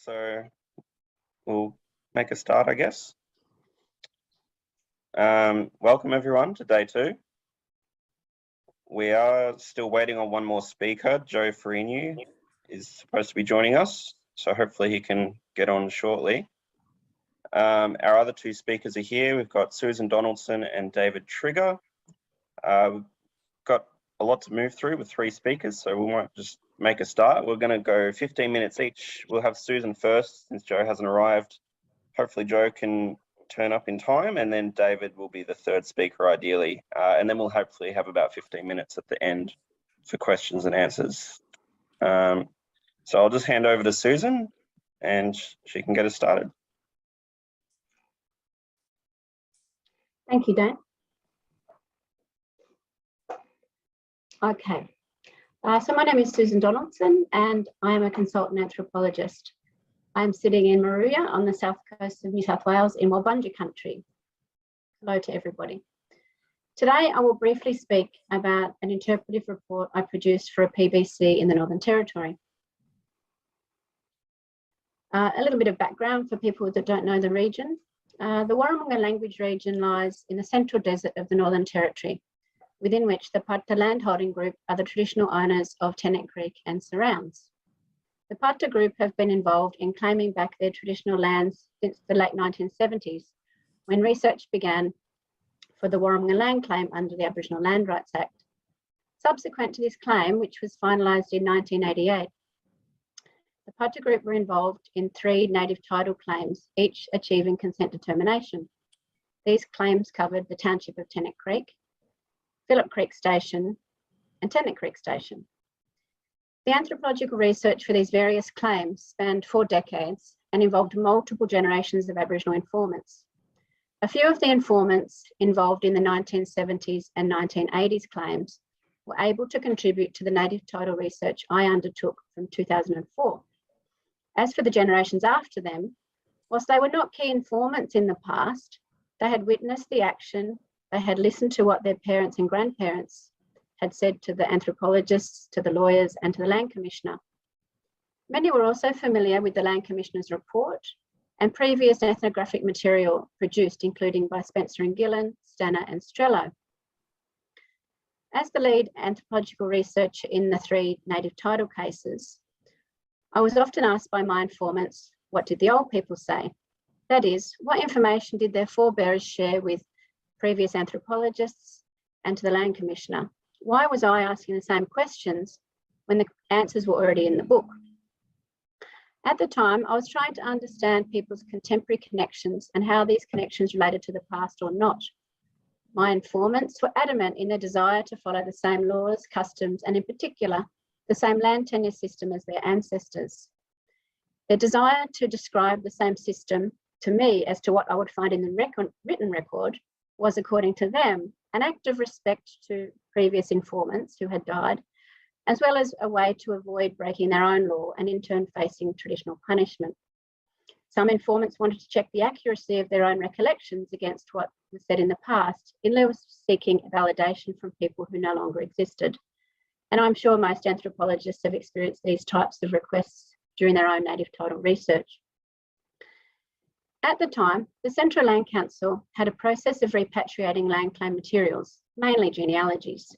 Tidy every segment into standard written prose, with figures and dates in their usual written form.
so we'll make a start, I guess. Welcome everyone to day 2. We are still waiting on one more speaker. Joe Farinyu is supposed to be joining us, so hopefully he can get on shortly. Our other 2 speakers are here. We've got Susan Donaldson and David Trigger. We've got a lot to move through with 3 speakers, so we might just make a start. We're going to go 15 minutes each. We'll have Susan first since Joe hasn't arrived. Hopefully Joe can turn up in time, and then David will be the 3rd speaker ideally. And then we'll hopefully have about 15 minutes at the end for questions and answers. So I'll just hand over to Susan and she can get us started. Thank you, Dan. Okay, so my name is Susan Donaldson and I am a consultant anthropologist. I'm sitting in Moruya on the south coast of New South Wales in Walbunja country. Hello to everybody. Today I will briefly speak about an interpretive report I produced for a PBC in the Northern Territory. A little bit of background for people that don't know the region. The Warramunga language region lies in the central desert of the Northern Territory, within which the Parta landholding group are the traditional owners of Tennant Creek and surrounds. The Parta group have been involved in claiming back their traditional lands since the late 1970s, when research began for the Warramunga land claim under the Aboriginal Land Rights Act. Subsequent to this claim, which was finalised in 1988, the Parta group were involved in 3 native title claims, each achieving consent determination. These claims covered the township of Tennant Creek, Phillip Creek Station and Tennant Creek Station. The anthropological research for these various claims spanned 4 decades and involved multiple generations of Aboriginal informants. A few of the informants involved in the 1970s and 1980s claims were able to contribute to the native title research I undertook from 2004. As for the generations after them, whilst they were not key informants in the past, they had witnessed the action, they had listened to what their parents and grandparents had said to the anthropologists, to the lawyers and to the Land Commissioner. Many were also familiar with the Land Commissioner's report and previous ethnographic material produced, including by Spencer and Gillen, Stanner and Strello. As the lead anthropological researcher in the 3 native title cases, I was often asked by my informants, what did the old people say? That is, what information did their forebears share with previous anthropologists and to the Land Commissioner? Why was I asking the same questions when the answers were already in the book? At the time, I was trying to understand people's contemporary connections and how these connections related to the past or not. My informants were adamant in their desire to follow the same laws, customs, and in particular, the same land tenure system as their ancestors. Their desire to describe the same system to me as to what I would find in the written record was, according to them, an act of respect to previous informants who had died, as well as a way to avoid breaking their own law and in turn facing traditional punishment. Some informants wanted to check the accuracy of their own recollections against what was said in the past, in lieu of seeking validation from people who no longer existed. And I'm sure most anthropologists have experienced these types of requests during their own native title research. At the time, the Central Land Council had a process of repatriating land claim materials, mainly genealogies.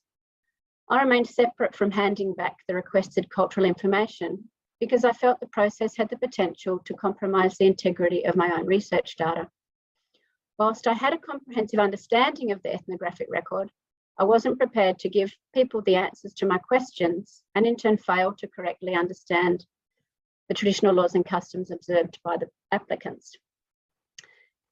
I remained separate from handing back the requested cultural information because I felt the process had the potential to compromise the integrity of my own research data. Whilst I had a comprehensive understanding of the ethnographic record, I wasn't prepared to give people the answers to my questions and in turn failed to correctly understand the traditional laws and customs observed by the applicants.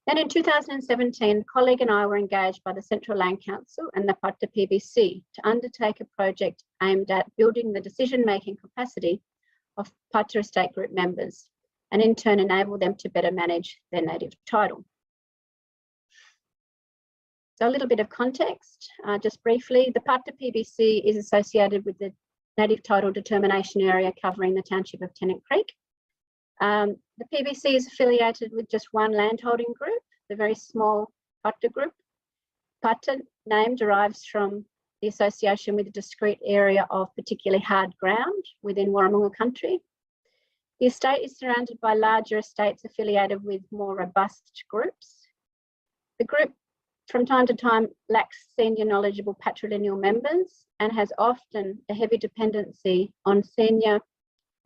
Then in 2017, a colleague and I were engaged by the Central Land Council and the Parta PBC to undertake a project aimed at building the decision-making capacity of Parta Estate Group members and in turn enable them to better manage their native title. So a little bit of context, just briefly, the Parta PBC is associated with the native title determination area covering the township of Tennant Creek. The PBC is affiliated with just one landholding group, the very small Parta group. Parta name derives from the association with a discrete area of particularly hard ground within Warramunga country. The estate is surrounded by larger estates affiliated with more robust groups. The group from time to time lacks senior knowledgeable patrilineal members and has often a heavy dependency on senior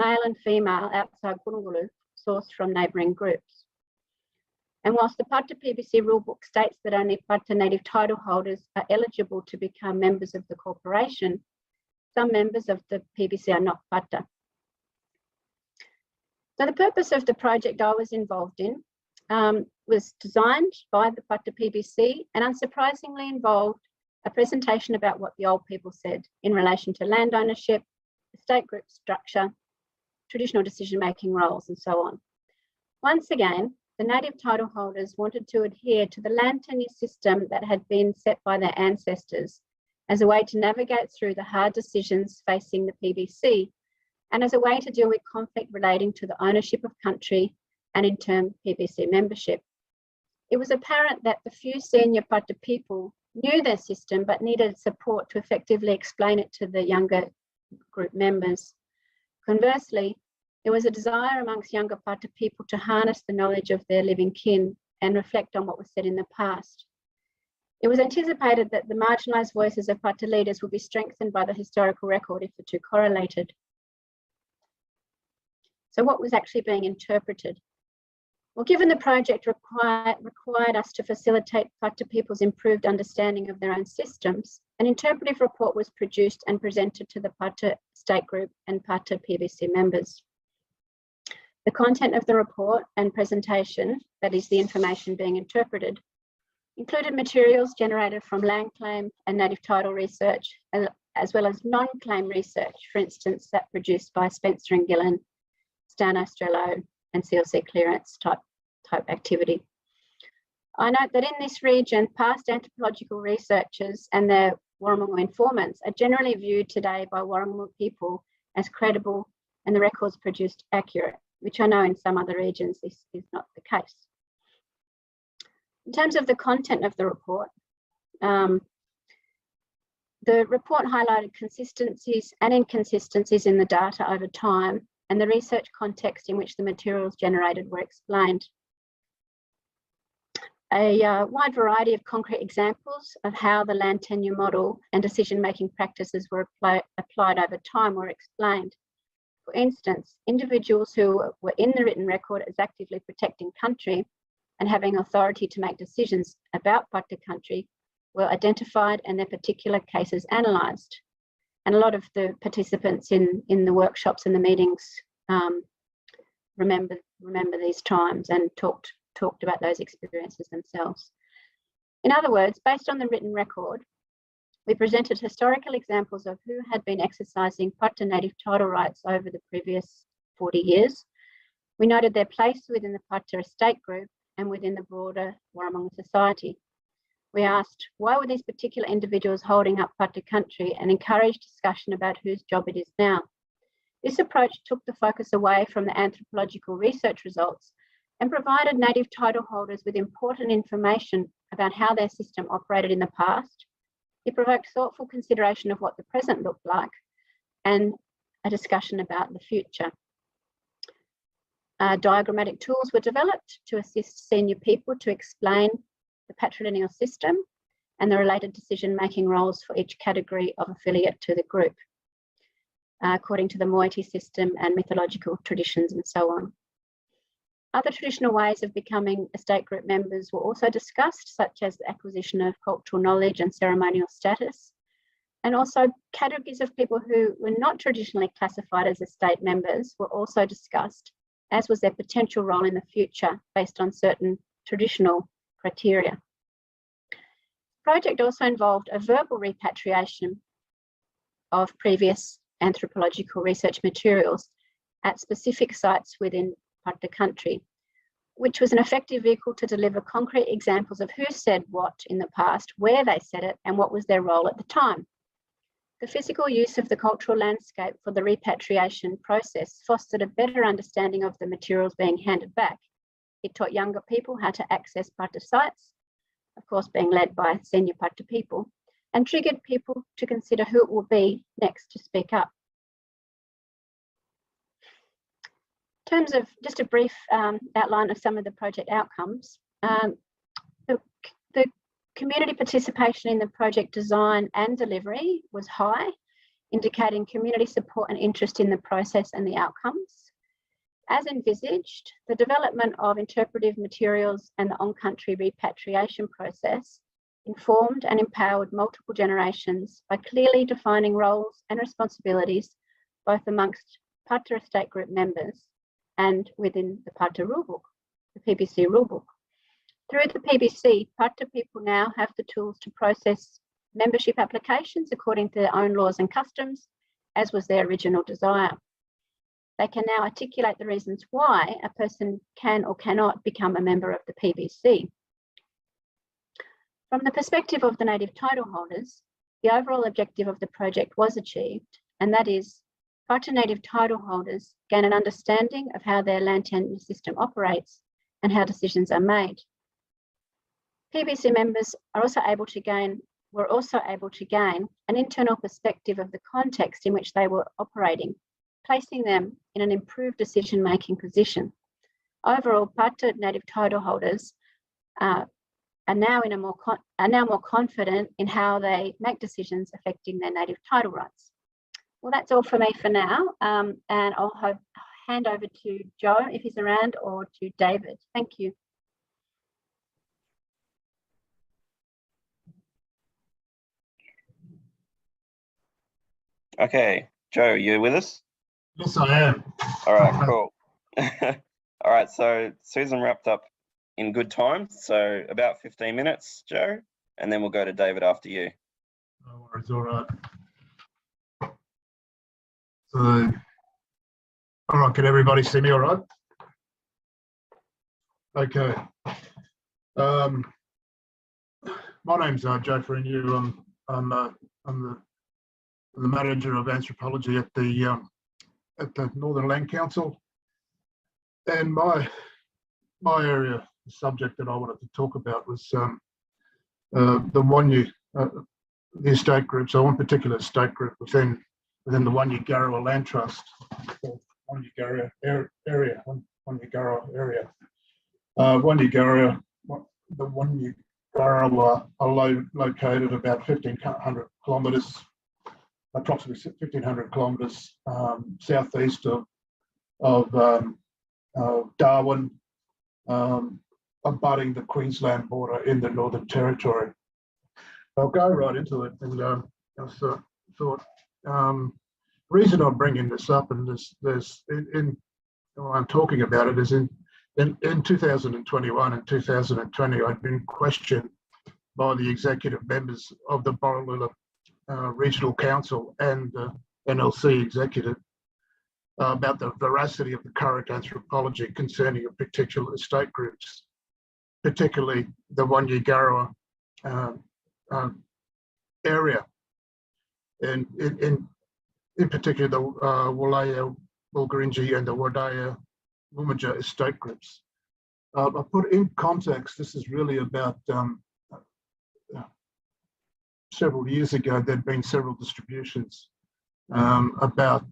male and female outside Gurungulu sourced from neighbouring groups. And whilst the Pata PBC rulebook states that only Pata native title holders are eligible to become members of the corporation, some members of the PBC are not Pata. So the purpose of the project I was involved in was designed by the Pata PBC and unsurprisingly involved a presentation about what the old people said in relation to land ownership, estate group structure, traditional decision-making roles and so on. Once again, the native title holders wanted to adhere to the land tenure system that had been set by their ancestors as a way to navigate through the hard decisions facing the PBC and as a way to deal with conflict relating to the ownership of country and in turn PBC membership. It was apparent that the few senior Pata people knew their system but needed support to effectively explain it to the younger group members. Conversely, there was a desire amongst younger Pata people to harness the knowledge of their living kin and reflect on what was said in the past. It was anticipated that the marginalised voices of Pata leaders would be strengthened by the historical record if the two correlated. So what was actually being interpreted? Well, given the project required us to facilitate Pata people's improved understanding of their own systems, an interpretive report was produced and presented to the Pata State Group and Pata PBC members. The content of the report and presentation, that is the information being interpreted, included materials generated from land claim and native title research, as well as non-claim research, for instance, that produced by Spencer and Gillen, Stan Ostrello, and CLC clearance type activity. I note that in this region, past anthropological researchers and their Warramunga informants are generally viewed today by Warramunga people as credible and the records produced accurate, which I know in some other regions this is not the case. In terms of the content of the report highlighted consistencies and inconsistencies in the data over time, and the research context in which the materials generated were explained. A wide variety of concrete examples of how the land tenure model and decision-making practices were applied over time were explained. For instance, individuals who were in the written record as actively protecting country and having authority to make decisions about Pata country were identified and their particular cases analysed. And a lot of the participants in the workshops and the meetings remember these times and talked about those experiences themselves. In other words, based on the written record, we presented historical examples of who had been exercising Pata native title rights over the previous 40 years. We noted their place within the Pata estate group and within the broader Warramunga society. We asked, why were these particular individuals holding up Pata country, and encouraged discussion about whose job it is now. This approach took the focus away from the anthropological research results and provided native title holders with important information about how their system operated in the past. It provoked thoughtful consideration of what the present looked like and a discussion about the future. Diagrammatic tools were developed to assist senior people to explain the patrilineal system and the related decision-making roles for each category of affiliate to the group, according to the moiety system and mythological traditions and so on. Other traditional ways of becoming estate group members were also discussed, such as the acquisition of cultural knowledge and ceremonial status, and also categories of people who were not traditionally classified as estate members were also discussed, as was their potential role in the future based on certain traditional criteria. The project also involved a verbal repatriation of previous anthropological research materials at specific sites within Pata country, which was an effective vehicle to deliver concrete examples of who said what in the past, where they said it, and what was their role at the time. The physical use of the cultural landscape for the repatriation process fostered a better understanding of the materials being handed back. It taught younger people how to access Pata sites, of course being led by senior Pata people, and triggered people to consider who it will be next to speak up. terms of just a brief outline of some of the project outcomes, the community participation in the project design and delivery was high, indicating community support and interest in the process and the outcomes. As envisaged, the development of interpretive materials and the on-country repatriation process informed and empowered multiple generations by clearly defining roles and responsibilities, both amongst Parta Estate Group members and within the Parta Rulebook, the PBC Rulebook. Through the PBC, Parta people now have the tools to process membership applications according to their own laws and customs, as was their original desire. They can now articulate the reasons why a person can or cannot become a member of the PBC. From the perspective of the native title holders, the overall objective of the project was achieved, and that is Parta native title holders gain an understanding of how their land tenure system operates and how decisions are made. PBC members were also able to gain an internal perspective of the context in which they were operating, placing them in an improved decision-making position. Overall, Parta native title holders are now more confident in how they make decisions affecting their native title rights. Well, that's all for me for now, and I'll hand over to Joe if he's around, or to David. Thank you. Okay, Joe, you with us? Yes, I am. All right, cool. All right, so Susan wrapped up in good time, so about 15 minutes, Joe, and then we'll go to David after you. No worries, all right. So, all right, can everybody see me all right? Okay. My name's Joe Ferrigno. I'm the manager of anthropology at the Northern Land Council, and my area, the subject that I wanted to talk about was the Wanyee, the estate group. So one particular estate group within the Wanyee-Garrawa Land Trust, Wanyee-Garrawa area. The Wanyee-Garrawa are located about 1,500 kilometres, approximately 1,500 kilometres southeast of Darwin, abutting the Queensland border in the Northern Territory. I'll go right into it, and I thought the reason I'm bringing this up, and I'm talking about it, is in 2021 and 2020, I'd been questioned by the executive members of the Borroloola Regional Council and NLC executive about the veracity of the current anthropology concerning a particular estate groups, particularly the Wanyee-Garrawa area, and in particular the Wulaya Wulgurrinji and the Wadaya Woomera estate groups. I'll put in context, this is really about several years ago. There'd been several distributions about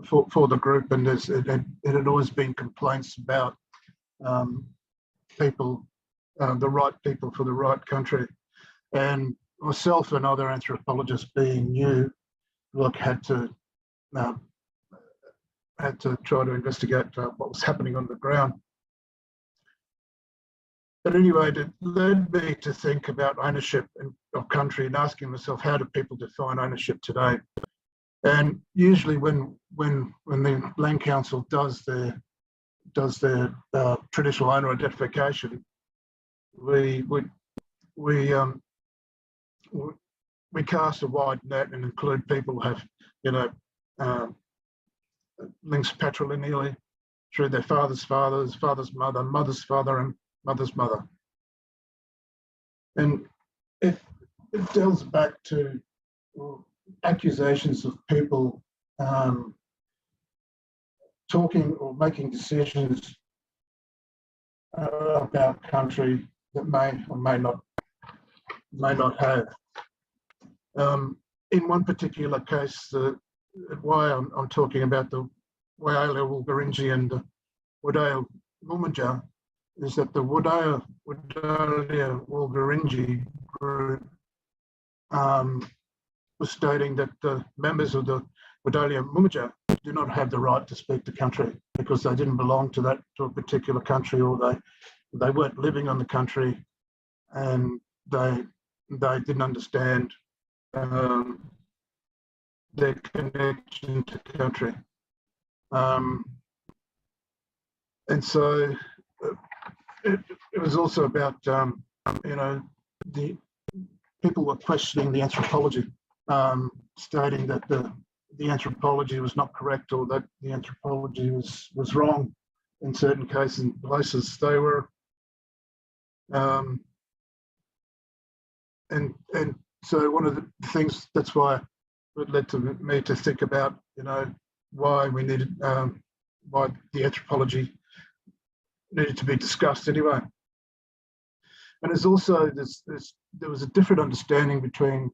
for the group, and it had always been complaints about people, the right people for the right country. And myself and other anthropologists, being new, had to try to investigate what was happening on the ground. But anyway, it led me to think about ownership of country and asking myself, how do people define ownership today? And usually when the Land Council does their traditional owner identification, we cast a wide net and include people who have, links patrilineally through their father's father's mother, mother's father, and mother's mother. And it delves back to accusations of people talking or making decisions about country that may or may not have. In one particular case, why I'm talking about the Whyalla Wulgarinji and Wadaya Mumunja is that the Wadalia Wulgarinji group was stating that the members of the Wadalia Mumunja do not have the right to speak the country because they didn't belong to a particular country, or they weren't living on the country, and they didn't understand their connection to country. And so it was also about, the people were questioning the anthropology, stating that the anthropology was not correct, or that the anthropology was wrong in certain cases and places. They were, and so one of the things, that's why it led to me to think about, why we needed, why the anthropology needed to be discussed anyway. And there's also there was a different understanding between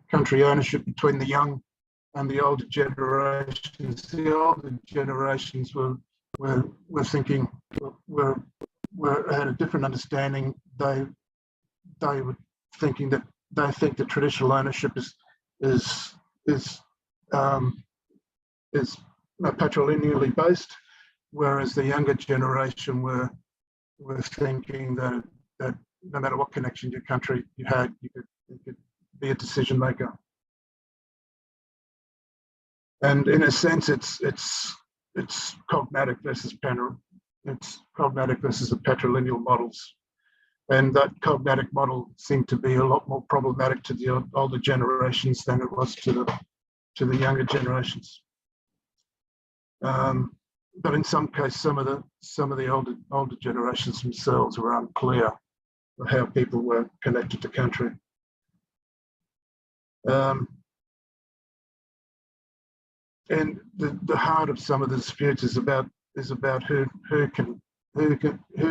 country ownership between the young and the older generations. The older generations were thinking, had a different understanding. They were thinking that they think that traditional ownership is patrilineally based, whereas the younger generation were thinking that no matter what connection to your country you had, you could be a decision maker. And in a sense, it's cognatic versus cognatic versus the patrilineal models. And that cognatic model seemed to be a lot more problematic to the older generations than it was to the younger generations. But in some cases, some of the older generations themselves were unclear of how people were connected to country. And the heart of some of the disputes is about who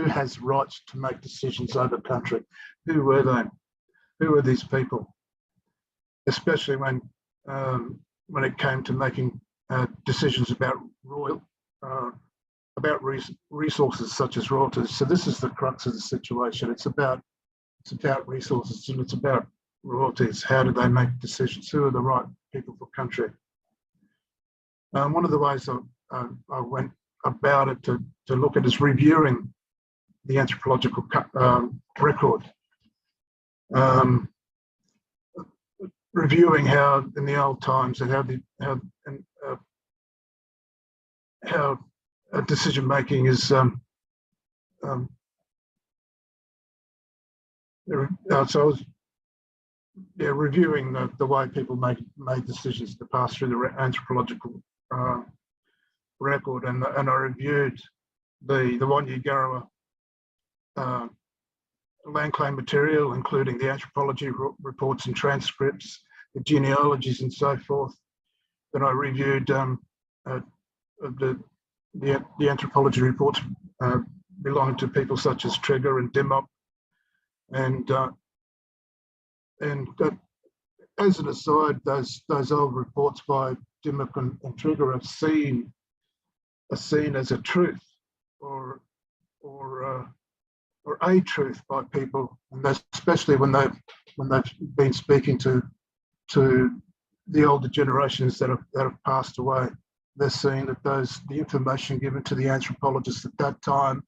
has rights to make decisions over country. Who were they? Who were these people? Especially when it came to making decisions about resources such as royalties. So this is the crux of the situation. It's about resources, and it's about royalties. How do they make decisions? Who are the right people for country? One of the ways I went about it to look at is reviewing the anthropological record, reviewing how in the old times and how decision making is so I was reviewing the way people made decisions to pass through the anthropological record, and I reviewed the Wanyigarawa land claim material, including the anthropology reports and transcripts, the genealogies and so forth. Then I reviewed the anthropology reports belonging to people such as Trigger and Dimmock, and as an aside, those old reports by Dimmock and Trigger are seen as a truth or a truth by people, and that's especially when they've been speaking to the older generations that have passed away. They're seeing that the information given to the anthropologists at that time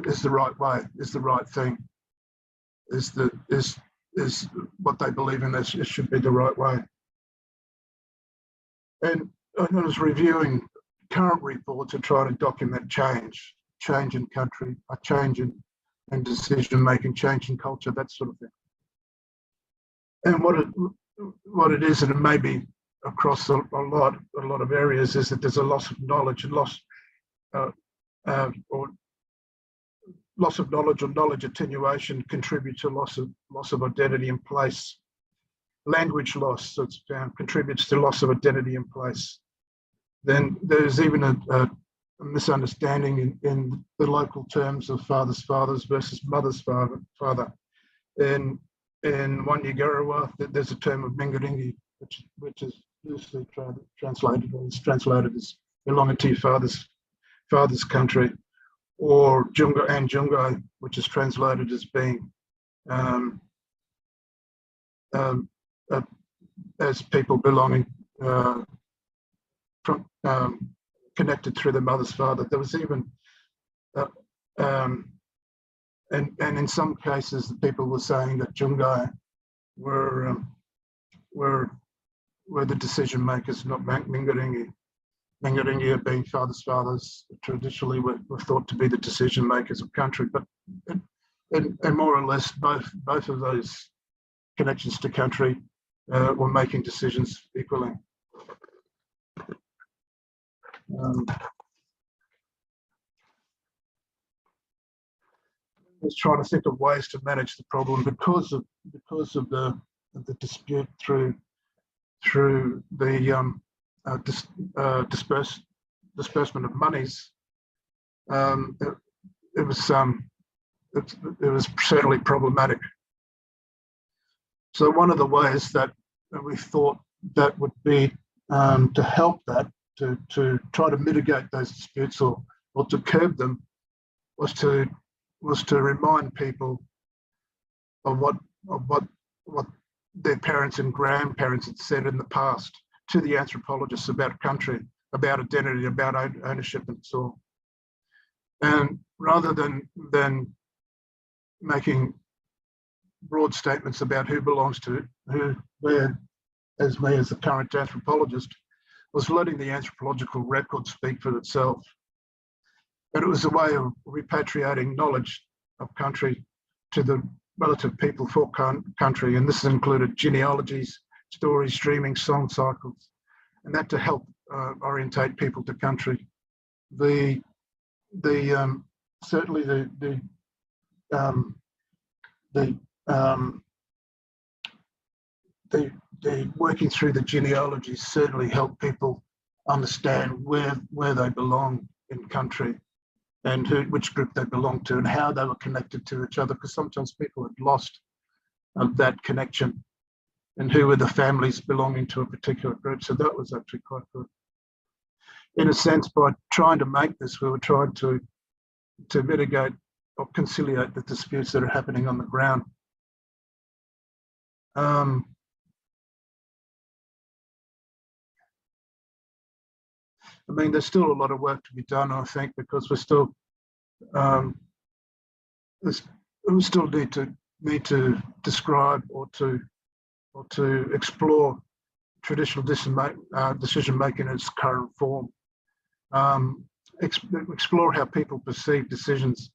is the right way, is the right thing, is what they believe in. It should be the right way. And I was reviewing current reports and trying to document change in country, a change in decision making, change in culture, that sort of thing. And what it is, and it may be across a lot of areas, is that there's a loss of knowledge, and loss of knowledge or knowledge attenuation contributes to loss of identity and place. Language loss, so it's contributes to loss of identity and place. Then there's even a misunderstanding in the local terms of father's fathers versus mother's father. In Wanyigarawa, there's a term of Mingaringi, which is loosely translated, or is translated as belonging to your father's country, or Jungo and Jungo, which is translated as being as people belonging from connected through the mother's father. There was even and in some cases, the people were saying that Jungai were the decision makers, not Mingaringi. Mingaringi, being fathers, traditionally were thought to be the decision makers of country, but and more or less both of those connections to country were making decisions equally. Was trying to think of ways to manage the problem because of the dispute through the disbursement of monies. It was certainly problematic. So one of the ways that we thought that would be to help that, to try to mitigate those disputes or to curb them, was to remind people of what their parents and grandparents had said in the past to the anthropologists about country, about identity, about ownership, and so on. And rather than making broad statements about who belongs to where, as me as the current anthropologist, was letting the anthropological record speak for itself. And it was a way of repatriating knowledge of country to the relative people for country. And this included genealogies, stories, streaming, song cycles, and that to help orientate people to country. Certainly the working through the genealogies certainly helped people understand where they belong in country, and which group they belonged to and how they were connected to each other, because sometimes people had lost that connection and who were the families belonging to a particular group. So that was actually quite good. In a sense, by trying to make this, we were trying to mitigate or conciliate the disputes that are happening on the ground. I mean, there's still a lot of work to be done, I think, because we're still we still need to describe or to explore traditional decision making in its current form. Explore how people perceive decisions,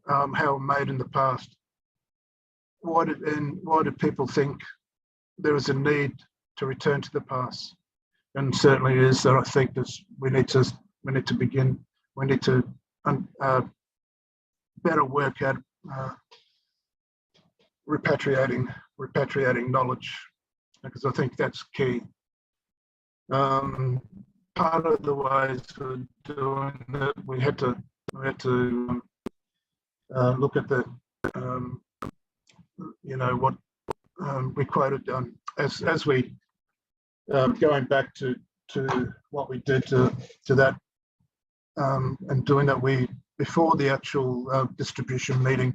how made in the past. Why did people think there is a need to return to the past? And certainly is that I think we need to better work at repatriating knowledge, because I think that's key. Part of the ways of doing that, we had to look at the what we quoted as we going back to what we did to that and doing that, before the actual distribution meeting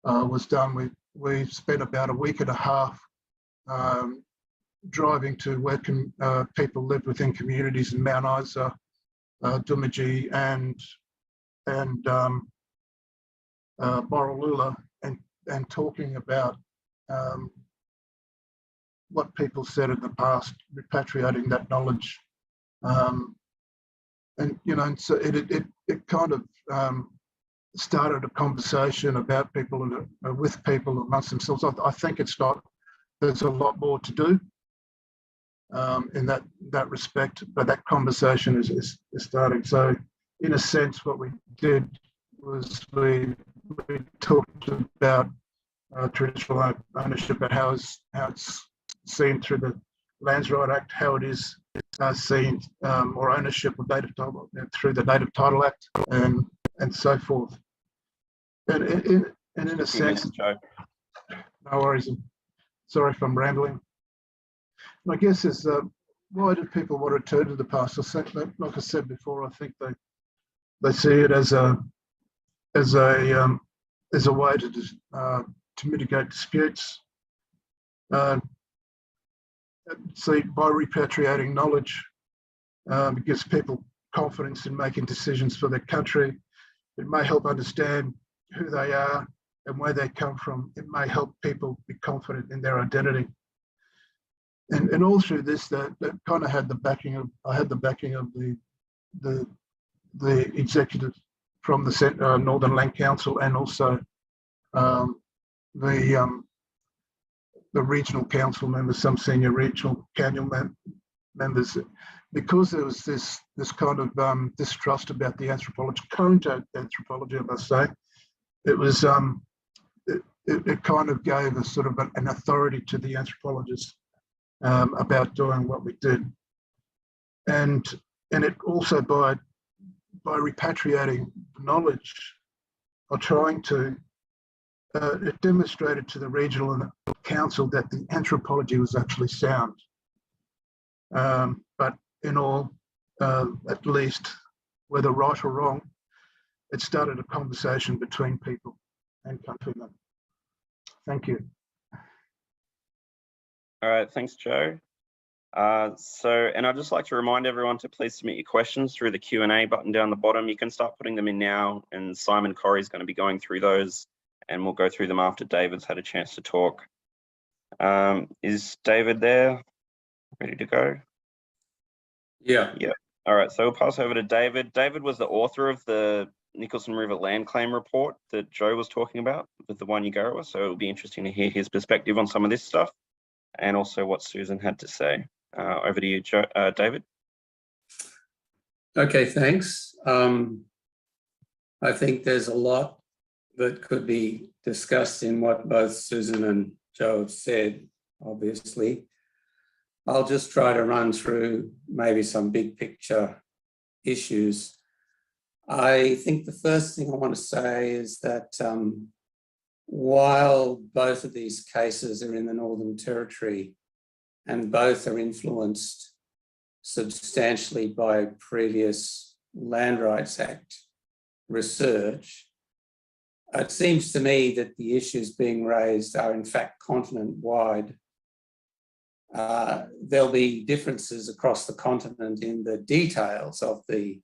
was done, we spent about a week and a half driving to where people live within communities in Mount Isa, Doomadgee and Borroloola, and talking about what people said in the past, repatriating that knowledge, and so it kind of started a conversation about people with people amongst themselves. I think there's a lot more to do in that respect, but that conversation is starting. So in a sense, what we did was we talked about traditional ownership and how it's seen through the Lands Right Act, how it is seen, or ownership of native title through the Native Title Act, and so forth. And in a sense, no worries. Sorry if I'm rambling. And I guess why do people want to return to the past? I think, like I said before, I think they see it as a way to mitigate disputes. See, by repatriating knowledge, it gives people confidence in making decisions for their country. It may help understand who they are and where they come from. It may help people be confident in their identity. And all through this, that kind of had the backing of, I had the backing of the executive from the Northern Land Council, and also the regional council members, some senior regional council members, because there was this kind of distrust about the anthropology, current anthropology, I must say. It was it kind of gave a sort of an authority to the anthropologists about doing what we did, and it also by repatriating knowledge, or trying to, it demonstrated to the regional and the council that the anthropology was actually sound. But in all, at least, whether right or wrong, it started a conversation between people and countrymen. Thank you. All right, thanks, Joe. And I'd just like to remind everyone to please submit your questions through the Q&A button down the bottom. You can start putting them in now, and Simon Corey is going to be going through those, and we'll go through them after David's had a chance to talk. Is David there, ready to go? Yeah. Yeah. All right, so we'll pass over to David. David was the author of the Nicholson River Land Claim Report that Joe was talking about with the Wanyigarawa, so it'll be interesting to hear his perspective on some of this stuff, and also what Susan had to say. Over to you, Joe, David. Okay, thanks. I think there's a lot that could be discussed in what both Susan and Joe have said, obviously. I'll just try to run through maybe some big picture issues. I think the first thing I want to say is that while both of these cases are in the Northern Territory and both are influenced substantially by previous Land Rights Act research, it seems to me that the issues being raised are in fact continent-wide. There'll be differences across the continent in the details of the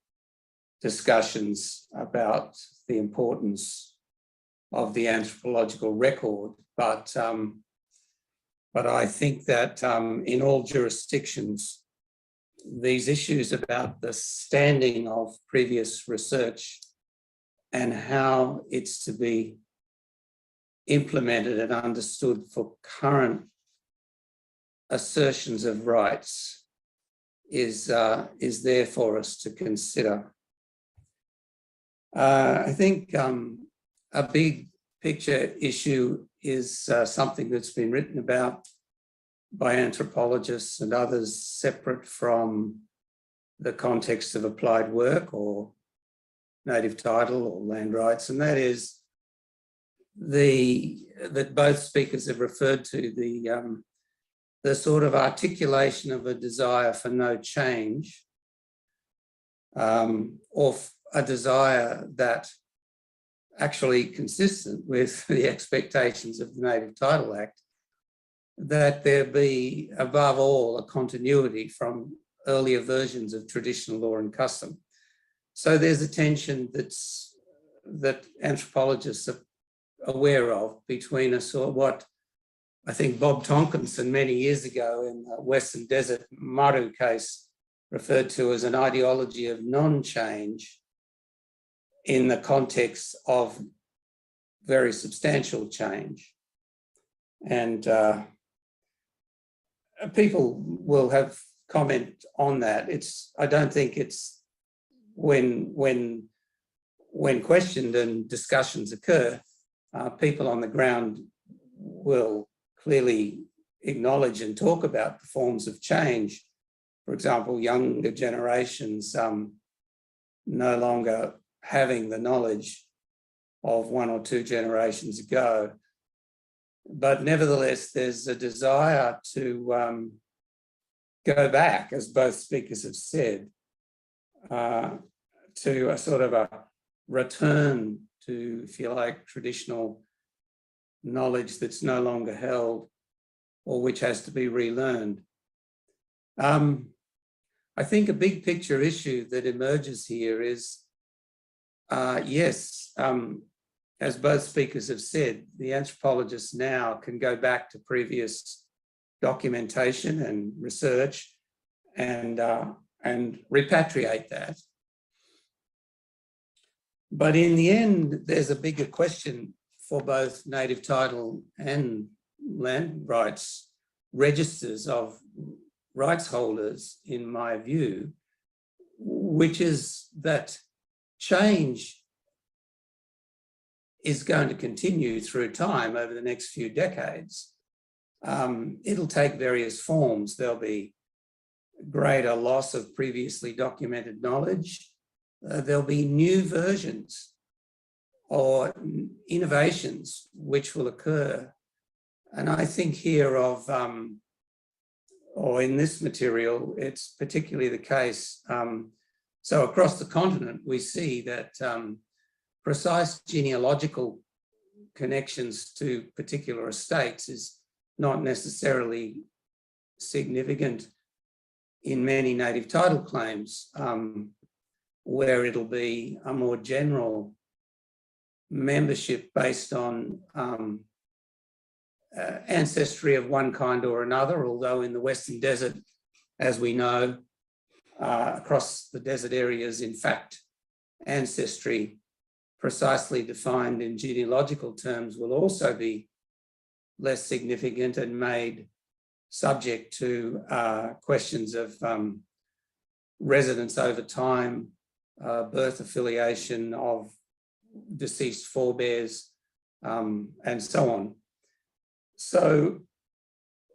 discussions about the importance of the anthropological record, but I think that in all jurisdictions, these issues about the standing of previous research and how it's to be implemented and understood for current assertions of rights is there for us to consider. I think a big picture issue is something that's been written about by anthropologists and others separate from the context of applied work or native title or land rights, and that is that both speakers have referred to the sort of articulation of a desire for no change, or a desire that actually consistent with the expectations of the Native Title Act, that there be above all a continuity from earlier versions of traditional law and custom. So there's a tension that anthropologists are aware of between a sort of what I think Bob Tonkinson many years ago in the Western Desert Maru case referred to as an ideology of non-change in the context of very substantial change. And people will have comment on that. I don't think it's when questioned and discussions occur, people on the ground will clearly acknowledge and talk about the forms of change. For example, younger generations no longer having the knowledge of one or two generations ago. But nevertheless, there's a desire to go back, as both speakers have said, to a sort of a return to, if you like, traditional knowledge that's no longer held or which has to be relearned. I think a big picture issue that emerges here is, yes, as both speakers have said, the anthropologists now can go back to previous documentation and research and repatriate that. But in the end, there's a bigger question for both native title and land rights registers of rights holders, in my view, which is that change is going to continue through time over the next few decades. It'll take various forms. There'll be greater loss of previously documented knowledge. There'll be new versions or innovations which will occur. And I think here of, or in this material, it's particularly the case. So across the continent, we see that precise genealogical connections to particular estates is not necessarily significant in many native title claims, where it'll be a more general membership based on ancestry of one kind or another, although in the Western Desert, as we know, across the desert areas, in fact, ancestry precisely defined in genealogical terms will also be less significant and made subject to questions of residence over time, birth affiliation of deceased forebears, and so on. So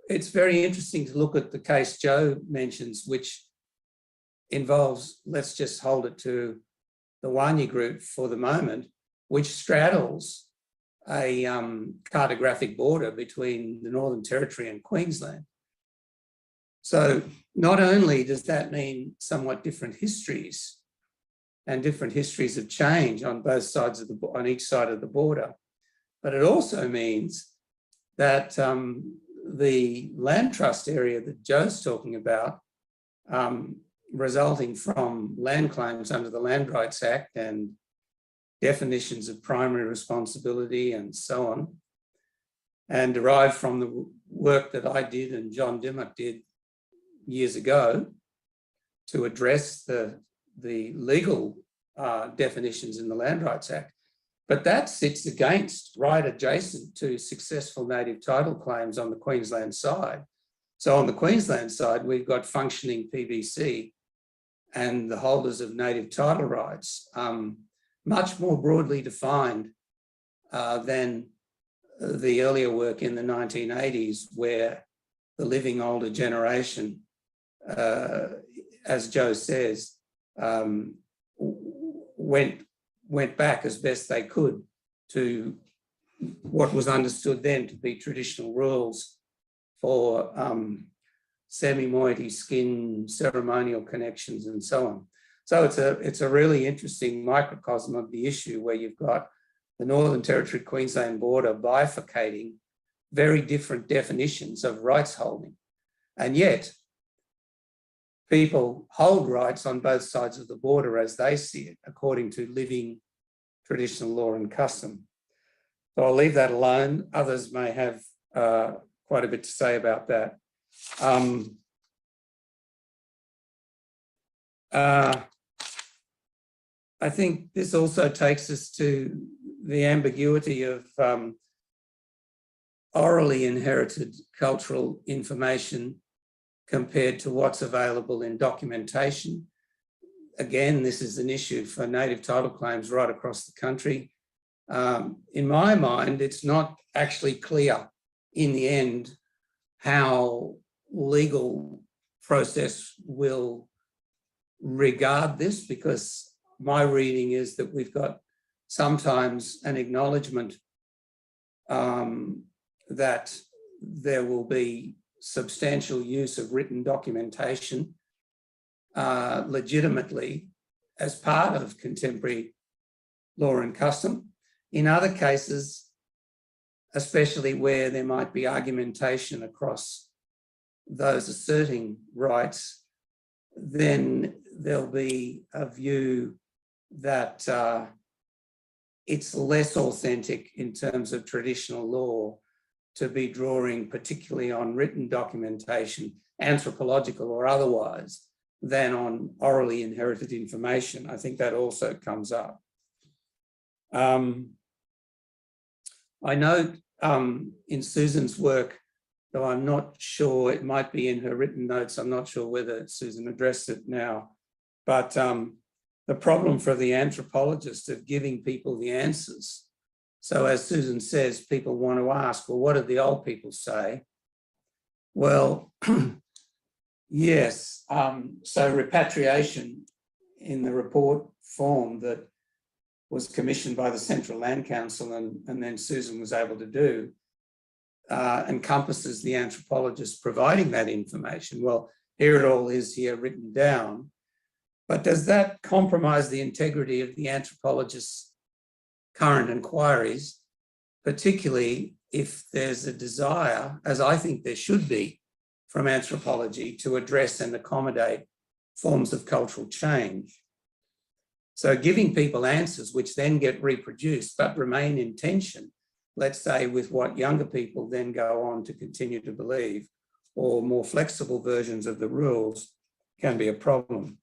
it's very interesting to look at the case Joe mentions, which involves, let's just hold it to the Wanya group for the moment, which straddles a cartographic border between the Northern Territory and Queensland. So not only does that mean somewhat different histories and different histories of change on both sides of on each side of the border, but it also means that the land trust area that Joe's talking about, resulting from land claims under the Land Rights Act and definitions of primary responsibility and so on, and derived from the work that I did and John Dimmock did years ago to address the legal definitions in the Land Rights Act. But that sits against, right adjacent to successful native title claims on the Queensland side. So on the Queensland side, we've got functioning PBC and the holders of native title rights, much more broadly defined than the earlier work in the 1980s, where the living older generation, as Joe says, went back as best they could to what was understood then to be traditional rules for semi-moiety skin, ceremonial connections, and so on. So it's a really interesting microcosm of the issue, where you've got the Northern Territory Queensland border bifurcating very different definitions of rights holding. And yet people hold rights on both sides of the border as they see it, according to living traditional law and custom. So I'll leave that alone. Others may have quite a bit to say about that. I think this also takes us to the ambiguity of orally inherited cultural information compared to what's available in documentation. Again, this is an issue for native title claims right across the country. In my mind, it's not actually clear in the end how legal process will regard this, because my reading is that we've got sometimes an acknowledgement that there will be substantial use of written documentation legitimately as part of contemporary law and custom. In other cases, especially where there might be argumentation across those asserting rights, then there'll be a view that it's less authentic in terms of traditional law to be drawing particularly on written documentation, anthropological or otherwise, than on orally inherited information. I think that also comes up. I note in Susan's work, though I'm not sure, it might be in her written notes, I'm not sure whether Susan addressed it now, but the problem for the anthropologist of giving people the answers. So as Susan says, people want to ask, well, what did the old people say? Well, yes, so repatriation in the report form that was commissioned by the Central Land Council and then Susan was able to do, encompasses the anthropologist providing that information. Well, here it all is here written down, but does that compromise the integrity of the anthropologist's current inquiries, particularly if there's a desire, as I think there should be, from anthropology to address and accommodate forms of cultural change? So giving people answers which then get reproduced but remain in tension, let's say with what younger people then go on to continue to believe, or more flexible versions of the rules, can be a problem.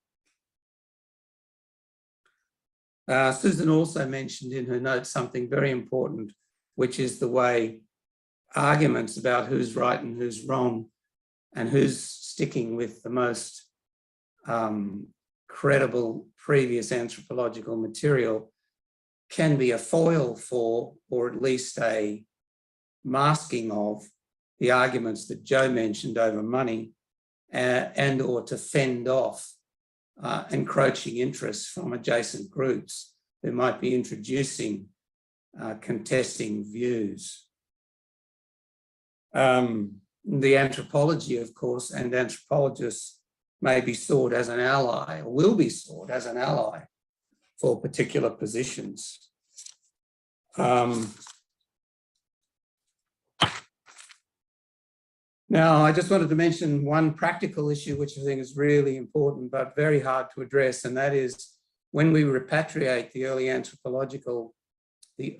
Susan also mentioned in her notes something very important, which is the way arguments about who's right and who's wrong and who's sticking with the most credible previous anthropological material can be a foil for, or at least a masking of, the arguments that Joe mentioned over money and or to fend off encroaching interests from adjacent groups who might be introducing contesting views. The anthropology, of course, and anthropologists may be sought as an ally, or will be sought as an ally for particular positions. Now, I just wanted to mention one practical issue, which I think is really important, but very hard to address, and that is when we repatriate the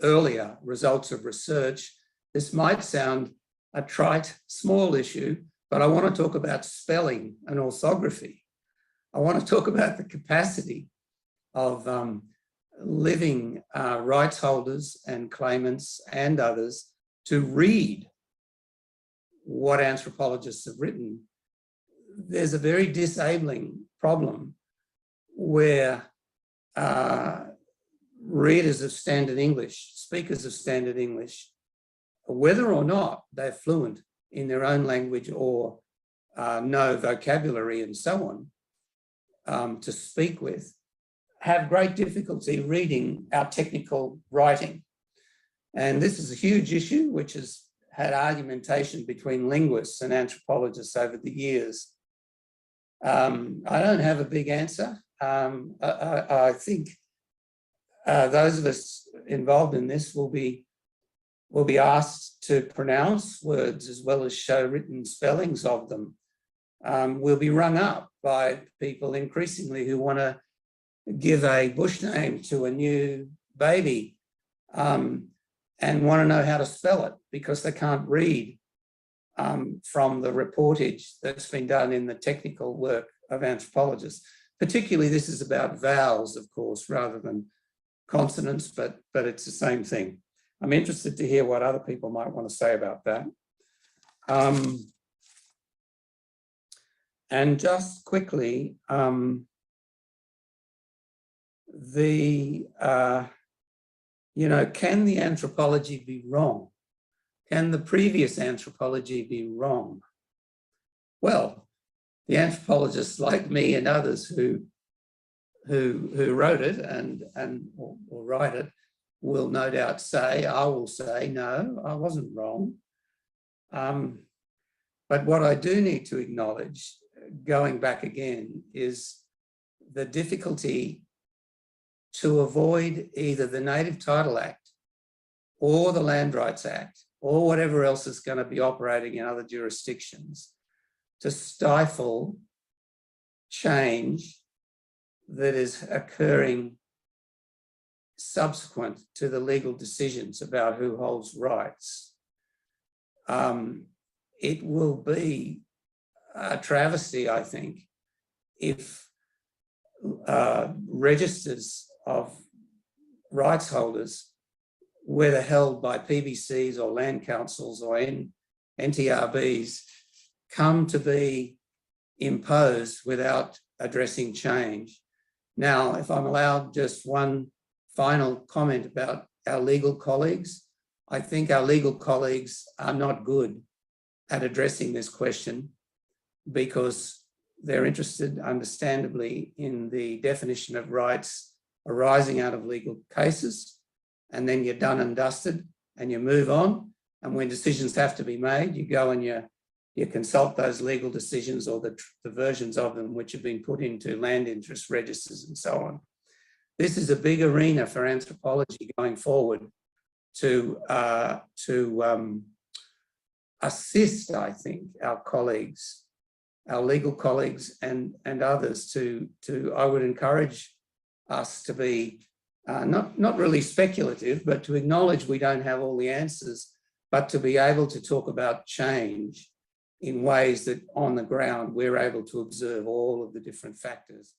earlier results of research, this might sound a trite, small issue, but I want to talk about spelling and orthography. I want to talk about the capacity of living rights holders and claimants and others to read what anthropologists have written. There's a very disabling problem where readers of standard English, speakers of standard English, whether or not they're fluent in their own language or know vocabulary and so on to speak with, have great difficulty reading our technical writing. And this is a huge issue which has had argumentation between linguists and anthropologists over the years. I don't have a big answer. I think those of us involved in this will be asked to pronounce words as well as show written spellings of them. We'll be rung up by people increasingly who want to give a bush name to a new baby and want to know how to spell it because they can't read from the reportage that's been done in the technical work of anthropologists. Particularly, this is about vowels, of course, rather than consonants, but it's the same thing. I'm interested to hear what other people might want to say about that. And just quickly, can the anthropology be wrong? Can the previous anthropology be wrong? Well, the anthropologists like me and others who wrote it or write it will no doubt say, I will say, no, I wasn't wrong. But what I do need to acknowledge, going back again, is the difficulty to avoid either the Native Title Act or the Land Rights Act or whatever else is going to be operating in other jurisdictions to stifle change that is occurring subsequent to the legal decisions about who holds rights. It will be a travesty, I think, if registers of rights holders, whether held by PBCs or land councils or NTRBs, come to be imposed without addressing change. Now, if I'm allowed just one final comment about our legal colleagues, I think our legal colleagues are not good at addressing this question because they're interested, understandably, in the definition of rights arising out of legal cases, and then you're done and dusted and you move on. And when decisions have to be made, you go and you consult those legal decisions or the versions of them which have been put into land interest registers and so on. This is a big arena for anthropology going forward to assist, I think, our colleagues, our legal colleagues and others I would encourage us to be not really speculative, but to acknowledge we don't have all the answers, but to be able to talk about change in ways that on the ground we're able to observe all of the different factors